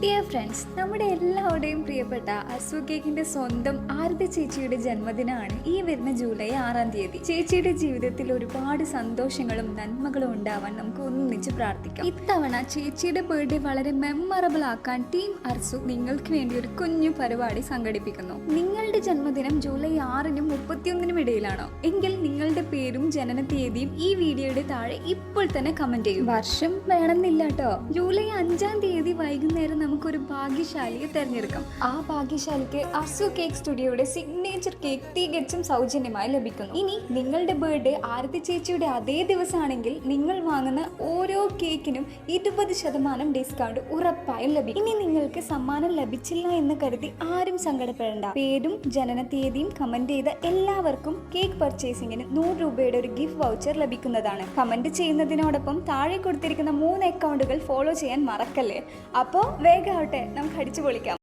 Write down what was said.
Dear friends, നമ്മുടെ എല്ലാവരുടെയും പ്രിയപ്പെട്ട അസു കേക്കിന്റെ സ്വന്തം ആരതി ചേച്ചിയുടെ ജന്മദിനമാണ് ഈ വരുന്ന ജൂലൈ 6-ാം തീയതി. ചേച്ചിയുടെ ജീവിതത്തിൽ ഒരുപാട് സന്തോഷങ്ങളും നന്മകളും ഉണ്ടാവാൻ നമുക്ക് ഒന്നിച്ച് പ്രാർത്ഥിക്കാം. ഇത്തവണ ചേച്ചിയുടെ ബർത്ത്ഡേ വളരെ മെമ്മറബിൾ ആക്കാൻ ടീം അർസു നിങ്ങൾക്ക് വേണ്ടി ഒരു കുഞ്ഞു പരിപാടി സംഘടിപ്പിക്കുന്നു. നിങ്ങളുടെ ജന്മദിനം ജൂലൈ 6-നും 31-നും ഇടയിലാണോ എങ്കിൽ നിങ്ങളുടെ പേരും ജനന തീയതിയും ഈ വീഡിയോയുടെ താഴെ ഇപ്പോൾ തന്നെ കമന്റ് ചെയ്യും. വർഷം വേണമെന്നില്ല കേട്ടോ. ജൂലൈ 5-ാം തീയതി വൈകുന്നേരം നമുക്കൊരു ഭാഗ്യശാലിയെ തെരഞ്ഞെടുക്കാം. ആ ഭാഗ്യശാലിക്ക് അസു കേക്ക് സ്റ്റുഡിയോയുടെ സിഗ്നേച്ചർ കേക്ക് തികച്ചും സൗജന്യമായി ലഭിക്കുന്നു. ഇനി നിങ്ങളുടെ ബർത്ത്ഡേ ആരതി ചേച്ചിയുടെ അതേ ദിവസമാണെങ്കിൽ നിങ്ങൾ വാങ്ങുന്ന ഓരോ കേക്കിനും 20% ഡിസ്കൗണ്ട് ഉറപ്പായും ലഭിക്കും. ഇനി നിങ്ങൾക്ക് സമ്മാനം ലഭിച്ചില്ല എന്ന് കരുതി ആരും സങ്കടപ്പെടേണ്ട. പേരും ജനന തീയതിയും കമന്റ് ചെയ്ത എല്ലാവർക്കും കേക്ക് പർച്ചേസിംഗിന് 100 രൂപയുടെ ഒരു ഗിഫ്റ്റ് വൗച്ചർ ലഭിക്കുന്നതാണ്. കമന്റ് ചെയ്യുന്നതിനോടൊപ്പം താഴെ കൊടുത്തിരിക്കുന്ന 3 അക്കൗണ്ടുകൾ ഫോളോ ചെയ്യാൻ മറക്കല്ലേ. അപ്പോൾ വേഗമാവട്ടെ, നമുക്ക് അടിച്ചു പൊളിക്കാം.